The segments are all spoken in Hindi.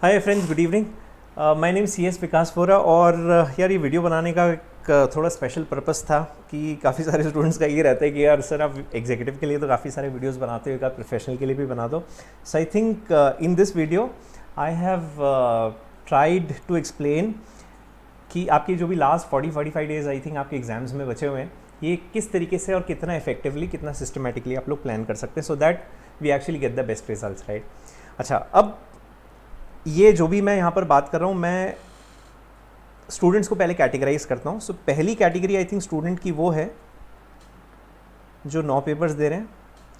Hi friends, good evening. My name C S Vikas Vora. और यार ये वीडियो बनाने का एक थोड़ा स्पेशल पर्पस था कि काफ़ी सारे स्टूडेंट्स का ये रहता है कि यार सर आप एग्जीक्यूटिव के लिए तो काफ़ी सारे वीडियोस बनाते हो, एक आप प्रोफेशनल के लिए भी बना दो। So I think in this video I have tried to explain कि आपकी जो भी लास्ट 40-45 डेज आई थिंक आपके एग्जाम्स में बचे हुए हैं, ये किस तरीके से और कितना इफेक्टिवली, कितना सिस्टमेटिकली आप लोग प्लान कर सकते हैं so that we actually get the best results, right. अच्छा, अब ये जो भी मैं यहाँ पर बात कर रहा हूँ, मैं स्टूडेंट्स को पहले कैटेगराइज करता हूँ। सो पहली कैटेगरी आई थिंक स्टूडेंट की वो है जो 9 पेपर्स दे रहे हैं।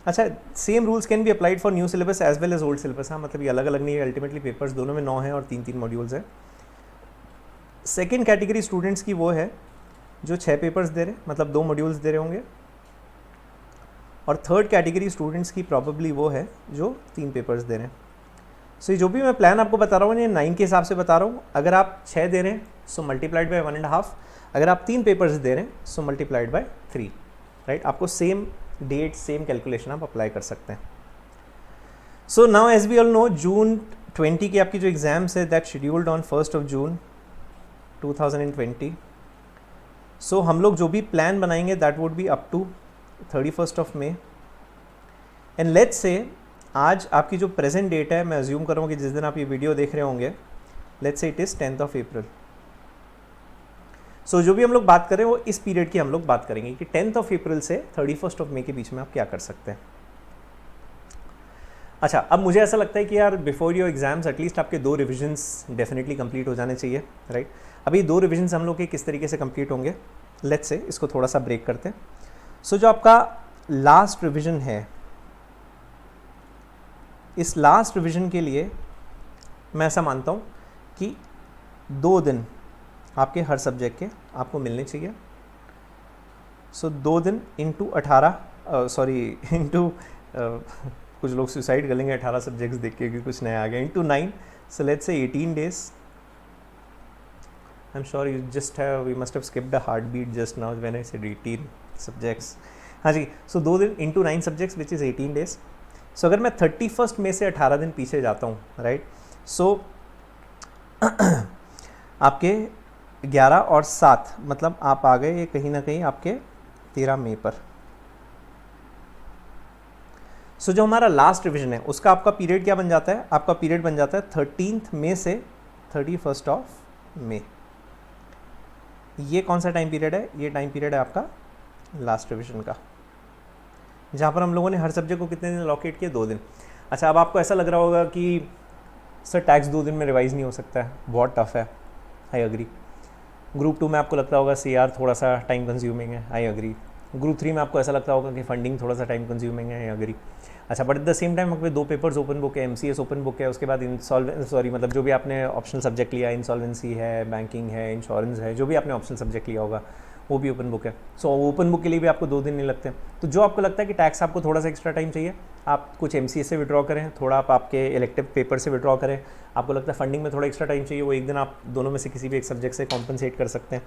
अच्छा, same rules can be applied for new syllabus as well as old syllabus. हाँ, मतलब ये अलग अलग नहीं है, अल्टीमेटली पेपर्स दोनों में 9 हैं और 3-3 मॉड्यूल्स हैं। सेकेंड कैटेगरी स्टूडेंट्स की वो है जो 6 पेपर्स दे रहे हैं, मतलब 2 मॉड्यूल्स दे रहे होंगे। और थर्ड कैटेगरी स्टूडेंट्स की प्रॉबेबली वो है जो 3 पेपर्स दे रहे हैं। सो ये जो भी मैं प्लान आपको बता रहा हूँ ये 9 के हिसाब से बता रहा हूँ। अगर आप 6 दे रहे हैं सो मल्टीप्लाइड बाय 1.5, अगर आप 3 पेपर्स दे रहे हैं सो मल्टीप्लाइड बाय 3, राइट। आपको सेम डेट, सेम कैलकुलेशन आप अप्लाई कर सकते हैं। So now as we all know, June 20 की आपकी जो एग्जाम्स है that scheduled on 1 June 2020। So हम लोग जो भी प्लान बनाएंगे that would be up to 31 मई। एंड लेट्स से आज आपकी जो प्रेजेंट डेट है, मैं अज्यूम कर रहा हूँ कि जिस दिन आप ये वीडियो देख रहे होंगे, let's say it is 10th अप्रैल। सो जो भी हम लोग बात करें वो इस पीरियड की हम लोग बात करेंगे कि 10th अप्रैल से 31 मई के बीच में आप क्या कर सकते हैं। अच्छा, अब मुझे ऐसा लगता है कि यार बिफोर योर एग्जाम्स एटलीस्ट आपके 2 रिविजन्स डेफिनेटली कंप्लीट हो जाने चाहिए, राइट। अभी 2 रिविजन्स हम लोग के किस तरीके से कंप्लीट होंगे, लेट्स से इसको थोड़ा सा ब्रेक करते हैं। सो जो आपका लास्ट रिविजन है, इस लास्ट रिवीजन के लिए मैं ऐसा मानता हूँ कि 2 दिन आपके हर सब्जेक्ट के आपको मिलने चाहिए। सो 2 दिन इंटू 18, इंटू कुछ लोग सुसाइड कर लेंगे 18 सब्जेक्ट्स देख के कि कुछ नया आ गया, into 9। So let's say 18 days. I am sure we must have skipped a heartbeat just now when I said 18 subjects. हाँ जी, सो 2 दिन into 9 subjects which is 18 days. So अगर मैं 31 मई से 18 दिन पीछे जाता हूँ, राइट, सो आपके 11 और 7 मतलब आप आ गए कहीं ना कहीं आपके 13 मई पर। सो जो हमारा लास्ट रिवीजन है उसका आपका पीरियड क्या बन जाता है, आपका पीरियड बन जाता है 13 मई से 31 मई। ये कौन सा टाइम पीरियड है, ये टाइम पीरियड है आपका लास्ट रिवीजन का, जहाँ पर हम लोगों ने हर सब्जेक्ट को कितने दिन अलॉकेट किए, 2 दिन। अच्छा, अब आपको ऐसा लग रहा होगा कि सर टैक्स 2 दिन में रिवाइज़ नहीं हो सकता है, बहुत टफ है। I agree. ग्रुप 2 में आपको लगता होगा CR थोड़ा सा टाइम कंज्यूमिंग है, आई अग्री। ग्रुप 3 में आपको ऐसा लगता होगा कि फंडिंग थोड़ा सा टाइम कंज्यूमिंग है, आई अग्री। अच्छा, but at the same time आपके 2 पेपर्स ओपन बुक है, MCS ओपन बुक है, उसके बाद मतलब जो भी आपने ऑप्शनल सब्जेक्ट लिया, इंसॉल्वेंसी है, बैंकिंग है, इंश्योरेंस है, जो भी आपने ऑप्शनल सब्जेक्ट लिया होगा वो भी ओपन बुक है। सो ओपन बुक के लिए भी आपको 2 दिन नहीं लगते। तो जो आपको लगता है कि टैक्स आपको थोड़ा सा एक्स्ट्रा टाइम चाहिए, आप कुछ MCS से विड्रॉ करें, थोड़ा आप आपके इलेक्टिव पेपर से विड्रॉ करें। आपको लगता है फंडिंग में थोड़ा एक्स्ट्रा टाइम चाहिए, वो 1 दिन आप दोनों में से किसी भी एक सब्जेक्ट से कॉम्पनसेट कर सकते हैं।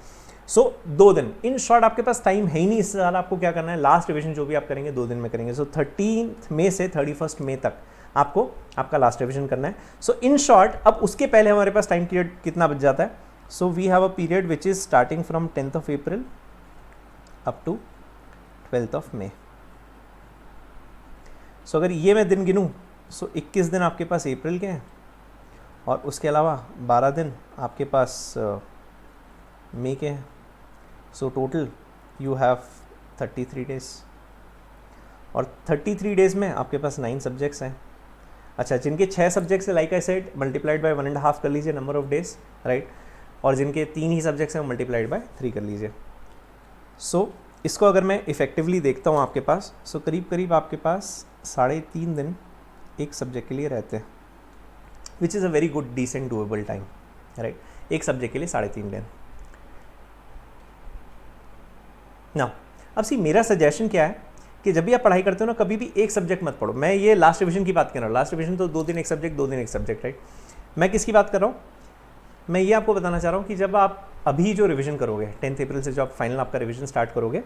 सो 2 दिन, इन शॉर्ट आपके पास टाइम है ही नहीं। इससे ज़्यादा आपको क्या करना है, लास्ट रिविजन जो भी आप करेंगे 2 दिन में करेंगे। सो 13 मई से 31 मई तक आपको आपका लास्ट रिविजन करना है। सो इन शॉर्ट अब उसके पहले हमारे पास टाइम पीरियड कितना बच जाता है। So we have a period which is starting from 10th April up to 12th May. So अगर ये मैं दिन गिनूँ, सो 21 दिन आपके पास अप्रैल के हैं और उसके अलावा 12 दिन आपके पास मई के हैं। So total you have 33 days, और 33 डेज में आपके पास 9 सब्जेक्ट्स हैं। अच्छा, जिनके 6 सब्जेक्ट्स है, like I said, multiplied by 1.5 कर लीजिए नंबर ऑफ डेज, राइट। और जिनके 3 ही सब्जेक्ट्स हैं मल्टीप्लाइड बाय 3 कर लीजिए। सो इसको अगर मैं इफ़ेक्टिवली देखता हूँ आपके पास, सो करीब करीब आपके पास 3.5 दिन एक सब्जेक्ट के लिए रहते हैं, which is a very good decent doable time, right. एक सब्जेक्ट के लिए 3.5 दिन। ना अब सी मेरा सजेशन क्या है कि जब भी आप पढ़ाई करते हो ना, कभी भी एक सब्जेक्ट मत पढ़ो। मैं ये लास्ट रिविजन की बात कर रहा हूँ, लास्ट रिविजन तो 2 दिन एक सब्जेक्ट, 2 दिन एक सब्जेक्ट, राइट। मैं किसकी बात कर रहा हूँ, मैं ये आपको बताना चाह रहा हूँ कि जब आप अभी जो रिवीजन करोगे 10th अप्रैल से जो आप फाइनल आपका रिवीजन स्टार्ट करोगे,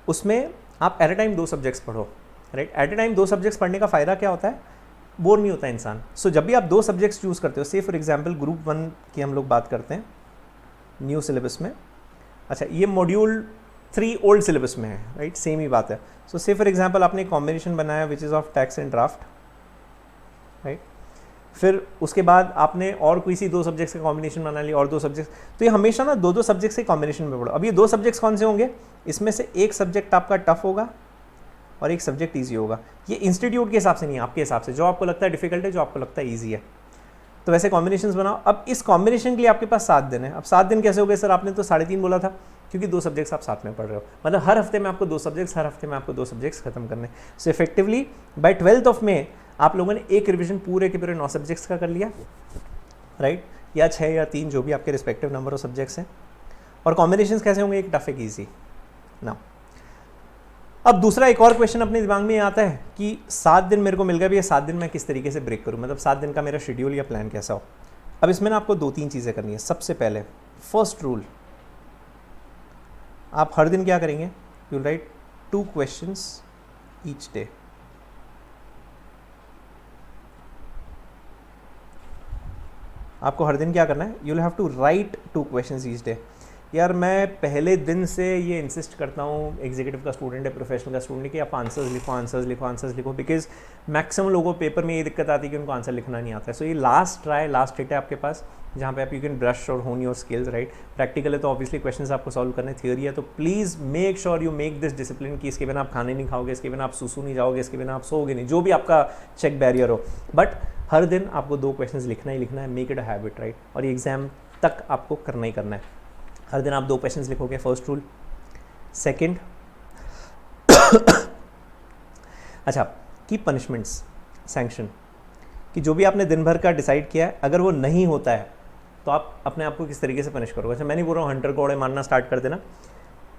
उसमें आप एट अ टाइम 2 सब्जेक्ट्स पढ़ो, right. At a time 2 subjects पढ़ने का फ़ायदा क्या होता है बोर नहीं होता इंसान। सो जब भी आप दो सब्जेक्ट्स चूज़ करते हो, से फॉर एग्जांपल ग्रुप 1 की हम लोग बात करते हैं न्यू सिलेबस में, अच्छा ये मॉड्यूल 3 ओल्ड सिलेबस में है, राइट, सेम ही बात है। सो से फॉर एग्जांपल आपने एक कॉम्बिनेशन बनाया which is of tax and draft, right, फिर उसके बाद आपने और किसी दो सब्जेक्ट्स का कॉम्बिनेशन बना लिया और दो सब्जेक्ट्स, तो ये हमेशा ना दो सब्जेक्ट्स के कॉम्बिनेशन में पढ़ो। अब ये दो सब्जेक्ट्स कौन से होंगे, इसमें से एक सब्जेक्ट आपका टफ होगा और एक सब्जेक्ट ईजी होगा। ये इंस्टीट्यूट के हिसाब से नहीं, आपके हिसाब से जो आपको लगता है डिफिकल्ट है, जो आपको लगता है ईजी है, तो वैसे कॉम्बिनेशंस बनाओ। अब इस कॉम्बिनेशन के लिए आपके पास 7 दिन है। अब 7 दिन कैसे हो गए सर, आपने तो 3.5 बोला था, क्योंकि दो सब्जेक्ट्स आप साथ में पढ़ रहे हो, मतलब हर हफ्ते में आपको दो सब्जेक्ट्स, हर हफ्ते में आपको दो सब्जेक्ट्स खत्म करने। So effectively by 12th of May आप लोगों ने एक रिविजन पूरे के पूरे 9 सब्जेक्ट्स का कर लिया, राइट, या 6 या 3 जो भी आपके रिस्पेक्टिव नंबर ऑफ सब्जेक्ट्स हैं। और कॉम्बिनेशंस कैसे होंगे, एक टफ एक ईजी ना। अब दूसरा एक और क्वेश्चन अपने दिमाग में आता है कि 7 दिन मेरे को मिल गया, भी 7 दिन मैं किस तरीके से ब्रेक करूं, मतलब 7 दिन का मेरा शेड्यूल या प्लान कैसा हो। अब इसमें ना आपको 2-3 चीज़ें करनी है। सबसे पहले फर्स्ट रूल, आप हर दिन क्या करेंगे, you write 2 questions each day. आपको हर दिन क्या करना है, you will have to write 2 questions each day. यार मैं पहले दिन से ये इंसिस्ट करता हूँ, एग्जीक्यूटिव का स्टूडेंट है, प्रोफेशनल का स्टूडेंट है, कि आप आंसर्स लिखो, आंसर्स लिखो, आंसर्स लिखो, बिकॉज मैक्सिमम लोगों को पेपर में ये दिक्कत आती है कि उनको आंसर लिखना नहीं आता है। सो ये लास्ट ट्राई, लास्ट हिट है आपके पास, जहाँ पे आप यू कैन ब्रश और होन योर स्किल्स, राइट। प्रैक्टिकल है तो ऑब्वियसली क्वेश्चंस आपको सॉल्व करने, थियोरी है तो please make sure you make this discipline कि इसके बिना आप खाने नहीं खाओगे, इसके बिना आप सुसु नहीं जाओगे, इसके बिना आप सोओगे नहीं, जो भी आपका चेक बैरियर हो, बट हर दिन आपको 2 क्वेश्चंस लिखना ही लिखना है। Make it a habit, right, और ये एग्जाम तक आपको करना ही करना है। हर दिन आप 2 क्वेश्चंस लिखोगे, फर्स्ट रूल। सेकंड, अच्छा, की पनिशमेंट्स सैंक्शन, कि जो भी आपने दिन भर का डिसाइड किया है, अगर वो नहीं होता है तो आप अपने आप को किस तरीके से पनिश करोगे। अच्छा, मैं नहीं बोल रहा हूँ हंटर कोड़े मारना स्टार्ट कर देना।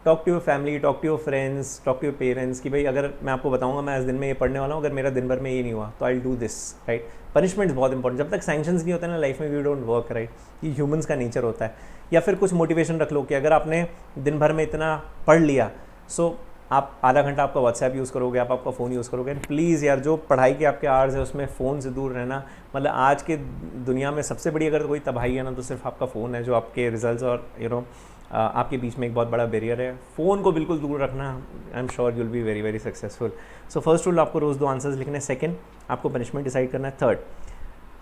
Talk to your family, talk to your friends, talk to your parents कि भाई अगर मैं आपको बताऊंगा मैं इस दिन में ये पढ़ने वाला हूँ, अगर मेरा दिन भर में ये नहीं हुआ तो I do this, right. Punishments बहुत इंपॉर्टेंट, जब तक सैंक्शंस नहीं होते ना लाइफ में, वी डोंट वर्क, राइट। ये ह्यूमंस का नेचर होता है। या फिर कुछ मोटिवेशन रख लो कि अगर आपने दिन भर में इतना पढ़ लिया, सो आप आधा घंटा आपका व्हाट्सएप यूज़ करोगे, आप आपका फ़ोन यूज़ करोगे। प्लीज़ यार, जो पढ़ाई के आपके आवर्स है उसमें फ़ोन से दूर रहना। मतलब आज के दुनिया में सबसे बड़ी अगर कोई तबाही है ना, तो सिर्फ आपका फ़ोन है, जो आपके रिजल्ट्स और आपके बीच में एक बहुत बड़ा बैरियर है। फ़ोन को बिल्कुल दूर रखना, आई am sure you'll be very very successful. So first rule, आपको रोज़ 2 आंसर्स लिखने हैं। सेकेंड, आपको पनिशमेंट डिसाइड करना है। Third,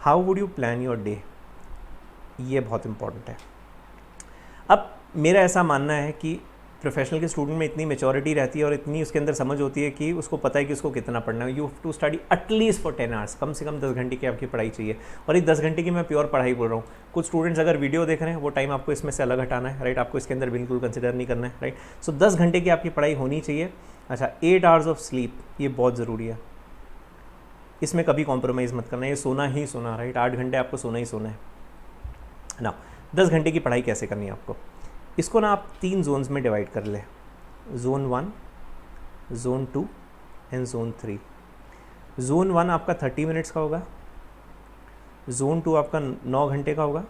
how would you plan your day, ये बहुत इंपॉर्टेंट है। अब मेरा ऐसा मानना है कि प्रोफेशनल के स्टूडेंट में इतनी मेच्योरिटी रहती है और इतनी उसके अंदर समझ होती है कि उसको पता है कि उसको कितना पढ़ना है। You have to study at least for 10 hours, कम से कम 10 घंटे की आपकी पढ़ाई चाहिए। और ये 10 घंटे की मैं प्योर पढ़ाई बोल रहा हूँ। कुछ स्टूडेंट्स अगर वीडियो देख रहे हैं, वो टाइम आपको इसमें से अलग हटाना है, राइट, आपको इसके अंदर बिल्कुल कंसिडर नहीं करना है, राइट। सो 10 घंटे की आपकी पढ़ाई होनी चाहिए। अच्छा, 8 आवर्स ऑफ स्लीप, ये बहुत ज़रूरी है, इसमें कभी कॉम्प्रोमाइज़ मत करना, ये सोना ही सोना, राइट। 8 घंटे आपको सोना ही सोना है ना। 10 घंटे की पढ़ाई कैसे करनी है आपको, इसको ना आप 3 जोन्स में डिवाइड कर ले, zone 1, zone 2 and zone 3। Zone 1 आपका 30 मिनट्स का होगा, जोन 2 आपका 9 घंटे का होगा,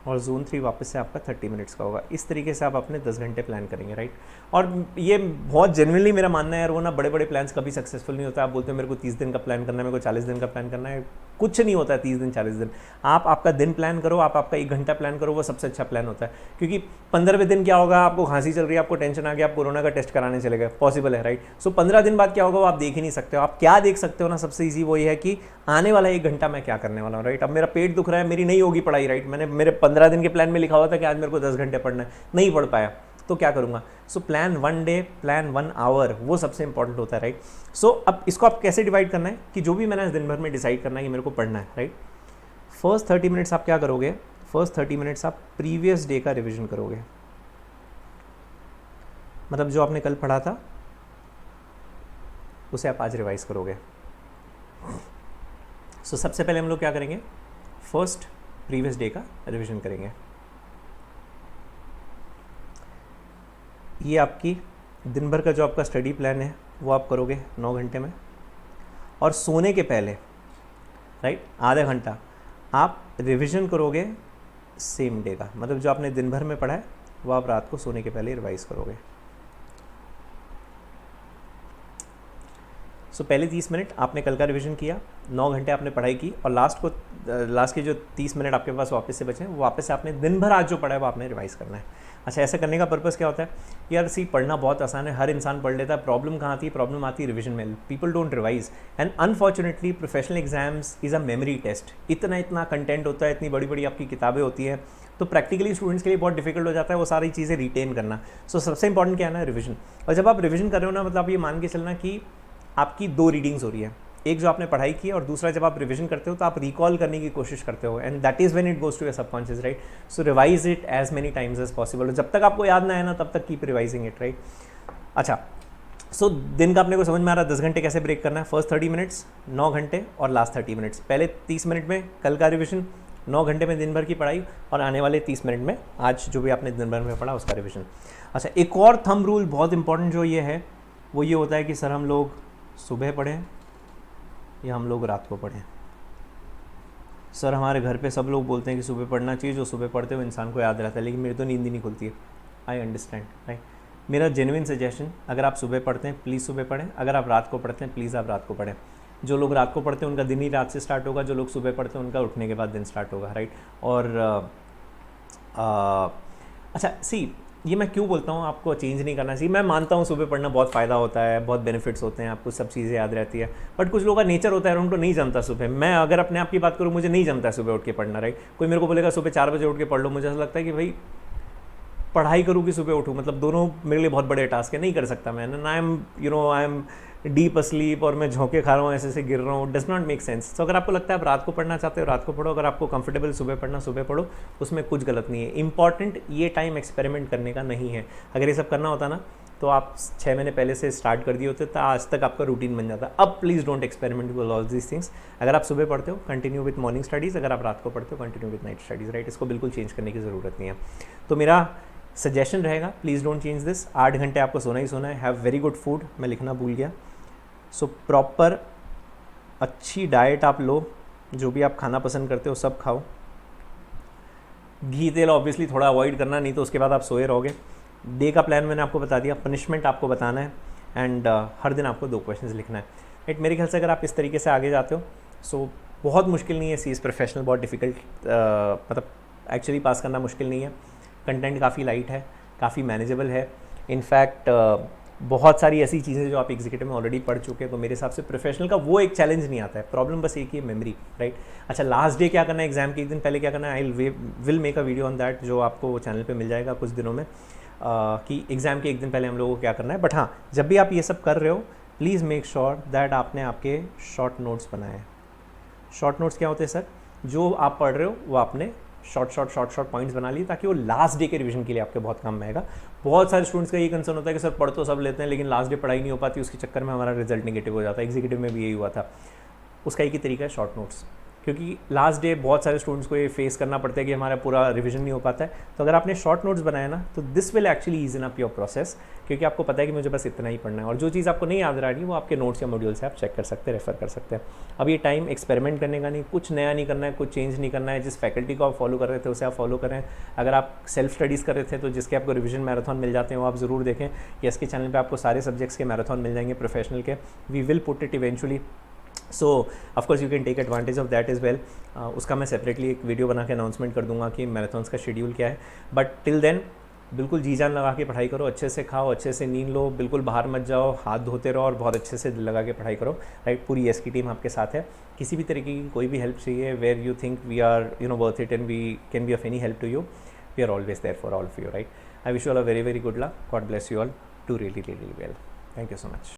और जोन 3 वापस से आपका 30 मिनट्स का होगा। इस तरीके से आप अपने 10 घंटे प्लान करेंगे, राइट। और ये बहुत जेन्युइनली मेरा मानना है यार, वो ना बड़े बड़े प्लान्स कभी सक्सेसफुल नहीं होता। आप बोलते हो मेरे को 30 दिन का प्लान करना है, मेरे को 40 दिन का प्लान करना है, कुछ नहीं होता है 30 दिन 40 दिन। आप आपका दिन प्लान करो, आप आपका 1 घंटा प्लान करो, वो सबसे अच्छा प्लान होता है। क्योंकि 15वें दिन क्या होगा, आपको खांसी चल रही है, आपको टेंशन आ गया, आप कोरोना का टेस्ट कराने चले गए, पॉसिबल है, राइट। सो 15 दिन बाद क्या होगा वो आप देख ही नहीं सकते हो। आप क्या देख सकते हो ना, सबसे ईजी वो ये है कि आने वाला 1 घंटा मैं क्या करने वाला हूँ, राइट। अब मेरा पेट दुख रहा है, मेरी नहीं होगी पढ़ाई, राइट। मैंने मेरे 15 दिन के प्लान में लिखा हुआ था कि आज मेरे को 10 घंटे पढ़ना है, नहीं पढ़ पाया, तो क्या करूंगा। So plan 1 day, plan 1 hour, वो सबसे इंपॉर्टेंट होता है, राइट। सो अब इसको आप कैसे डिवाइड करना है कि जो भी मैंने दिन भर में डिसाइड करना है कि मेरे को पढ़ना है, राइट। फर्स्ट 30 मिनट्स आप क्या करोगे, फर्स्ट 30 मिनट्स आप प्रीवियस डे का रिवीजन करोगे। मतलब जो आपने कल पढ़ा था उसे आप आज रिवाइज करोगे। सो सबसे पहले हम लोग क्या करेंगे, फर्स्ट प्रीवियस डे का रिवीजन करेंगे। ये आपकी दिन भर का जो आपका स्टडी प्लान है वो आप करोगे 9 घंटे में। और सोने के पहले, राइट, आधा घंटा आप रिवीजन करोगे सेम डे का। मतलब जो आपने दिन भर में पढ़ा है वो आप रात को सोने के पहले रिवाइज करोगे। सो पहले 30 मिनट आपने कल का रिवीजन किया, 9 घंटे आपने पढ़ाई की, और लास्ट के जो 30 मिनट आपके पास वापस से बचे हैं, वो वापस से आपने दिन भर आज जो पढ़ा है वो आपने रिवाइज करना है। अच्छा, ऐसा करने का पर्पस क्या होता है? यार सी, पढ़ना बहुत आसान है, हर इंसान पढ़ लेता है। प्रॉब्लम कहाँ आती है? प्रॉब्लम आती है रिवीजन में। People don't revise, and unfortunately professional exams is a memory test. इतना कंटेंट होता है, इतनी बड़ी बड़ी आपकी किताबें होती हैं, तो प्रैक्टिकली स्टूडेंट्स के लिए बहुत डिफिकल्ट हो जाता है वो सारी चीज़ें रिटेन करना। सो सबसे इंपॉर्टेंट क्या है ना, रिविजन। और जब आप रिविजन कर रहे हो ना, मतलब ये मान के चलना कि आपकी 2 रीडिंग्स हो रही है, एक जो आपने पढ़ाई की है, और दूसरा जब आप रिवीजन करते हो तो आप रिकॉल करने की कोशिश करते हो, and that is when it goes to your subconscious, right. So revise it as many times as possible. जब तक आपको याद ना आए ना, तब तक कीप रिवाइजिंग इट, राइट। अच्छा, सो दिन का अपने को समझ में आ रहा है 10 घंटे कैसे ब्रेक करना है। फर्स्ट 30 मिनट्स 9 घंटे, और लास्ट 30 मिनट्स। पहले 30 मिनट में कल का रिविजन, 9 घंटे में दिन भर की पढ़ाई, और आने वाले 30 मिनट में आज जो भी आपने दिन भर में पढ़ा उसका रिविजन। अच्छा, एक और थंब रूल बहुत इंपॉर्टेंट जो ये है, वो ये होता है कि सर हम लोग सुबह पढ़ें या हम लोग रात को पढ़ें। सर हमारे घर पे सब लोग बोलते हैं कि सुबह पढ़ना चाहिए, जो सुबह पढ़ते हो इंसान को याद रहता है, लेकिन मेरी तो नींद ही नहीं खुलती है। I understand, right. मेरा जेन्युइन सजेशन, अगर आप सुबह पढ़ते हैं प्लीज़ सुबह पढ़ें, अगर आप रात को पढ़ते हैं प्लीज़ आप रात को पढ़ें। जो लोग रात को पढ़ते हैं उनका दिन ही रात से स्टार्ट होगा, जो लोग सुबह पढ़ते हैं उनका उठने के बाद दिन स्टार्ट होगा, राइट। और अच्छा सी, ये मैं क्यों बोलता हूँ आपको चेंज नहीं करना चाहिए? मैं मानता हूँ सुबह पढ़ना बहुत फ़ायदा होता है, बहुत बेनिफिट्स होते हैं, आपको सब चीज़ें याद रहती है, बट कुछ लोगों का नेचर होता है उनको नहीं जमता सुबह। मैं अगर अपने आप की बात करूँ, मुझे नहीं जमता है सुबह उठ के पढ़ना, राइट। कोई मेरे को बोलेगा सुबह 4 बजे उठ के पढ़ लो, मुझे ऐसा लगता है कि भाई पढ़ाई करूँ कि सुबह उठूँ, मतलब दोनों मेरे लिए बहुत बड़े टास्क है, नहीं कर सकता मैं। आई एम डीप अस्लीप और मैं झोंके खा रहा हूँ, ऐसे गिर रहा हूँ, डज नॉट मेक सेंस। तो अगर आपको लगता है आप रात को पढ़ना चाहते हो रात को पढ़ो, अगर आपको कंफर्टेबल सुबह पढ़ना सुबह पढ़ो, उसमें कुछ गलत नहीं है। इंपॉर्टेंट ये टाइम एक्सपेरिमेंट करने का नहीं है। अगर ये सब करना होता ना तो आप 6 महीने पहले से स्टार्ट कर दिए होते, तो आज तक आपका रूटीन बन जाता। अब please don't experiment with all these things. अगर आप सुबह पढ़ते हो कंटिन्यू विद मॉर्निंग स्टडीज़, अगर आप रात को पढ़ते हो continue with night studies, right. इसको बिल्कुल चेंज करने की ज़रूरत नहीं है। तो मेरा सजेशन रहेगा, प्लीज़ डोंट चेंज दिस। 8 घंटे आपको सोना ही सोना है। हैव वेरी गुड फूड, मैं लिखना भूल गया। सो प्रॉपर अच्छी डाइट आप लो, जो भी आप खाना पसंद करते हो सब खाओ। घी तेल ऑब्वियसली थोड़ा अवॉइड करना, नहीं तो उसके बाद आप सोए रहोगे। डे का प्लान मैंने आपको बता दिया, पनिशमेंट आपको बताना है, एंड हर दिन आपको 2 क्वेश्चंस लिखना है, राइट। मेरे ख्याल से अगर आप इस तरीके से आगे जाते हो, सो बहुत मुश्किल नहीं है सीएस प्रोफेशनल, बहुत डिफिकल्ट, मतलब एक्चुअली पास करना मुश्किल नहीं है। कंटेंट काफ़ी लाइट है, काफ़ी मैनेजेबल है। इनफैक्ट बहुत सारी ऐसी चीज़ें जो आप एग्जीक्यूटिव में ऑलरेडी पढ़ चुके हैं, तो मेरे हिसाब से प्रोफेशनल का वो एक चैलेंज नहीं आता है। प्रॉब्लम बस एक ही है, मेमोरी, राइट। अच्छा, लास्ट डे क्या करना है, एग्जाम के एक दिन पहले क्या करना है, I will make a video on that, जो आपको चैनल पे मिल जाएगा कुछ दिनों में, कि एग्ज़ाम के एक दिन पहले हम लोगों को क्या करना है। बट हाँ, जब भी आप ये सब कर रहे हो, प्लीज़ मेक श्योर दैट आपने आपके शॉर्ट नोट्स बनाए हैं। शॉर्ट नोट्स क्या होते हैं सर? जो आप पढ़ रहे हो वो आपने शॉर्ट पॉइंट्स बना लिए, ताकि वो लास्ट डे के रिवीजन के लिए आपके बहुत काम में आएगा। बहुत सारे स्टूडेंट्स का ये कंसर्न होता है कि सर पढ़ तो सब लेते हैं लेकिन लास्ट डे पढ़ाई नहीं हो पाती, उसके चक्कर में हमारा रिजल्ट नेगेटिव हो जाता है। एग्जीक्यूटिव में भी यही हुआ था। उसका एक ही तरीका है, शॉर्ट नोट्स, क्योंकि लास्ट डे बहुत सारे स्टूडेंट्स को ये फेस करना पड़ता है कि हमारा पूरा रिवीजन नहीं हो पाता है। तो अगर आपने शॉर्ट नोट्स बनाए ना, तो this will actually engine up your process, क्योंकि आपको पता है कि मुझे बस इतना ही पढ़ना है, और जो चीज़ आपको नहीं याद रही वो आपके नोट्स या मॉड्यूल से आप चेक कर सकते हैं, रेफर कर सकते हैं। अब ये टाइम एक्सपेरिमेंट करने का नहीं, कुछ नया नहीं करना है, कुछ चेंज नहीं करना है। जिस फैकल्टी को आप फॉलो कर रहे थे उसे आप फॉलो करें। अगर आप सेल्फ स्टडीज़ कर रहे थे तो जिसके आपको रिवीजन मैराथन मिल जाते हैं वो आप ज़रूर देखें। यस के चैनल पर आपको सारे सब्जेक्ट्स के मैराथन मिल जाएंगे प्रोफेशनल के। We will put it eventually, so of course you can take advantage of that is well. उसका मैं सेपरेटली एक वीडियो बना के अनाउंसमेंट कर दूंगा कि मैराथन्स का शेड्यूल क्या है। बट टिल देन बिल्कुल जी जान लगा के पढ़ाई करो, अच्छे से खाओ, अच्छे से नींद लो, बिल्कुल बाहर मत जाओ, हाथ धोते रहो और बहुत अच्छे से दिल लगा के पढ़ाई करो, राइट। पूरी एस की टीम आपके साथ है। किसी भी तरीके की कोई भी हेल्प चाहिए, where you think we are worth it and we can be of any help to you, we are always there for all of you, right. I wish you all a very very good luck. God bless you all. Do really well. Thank you so much.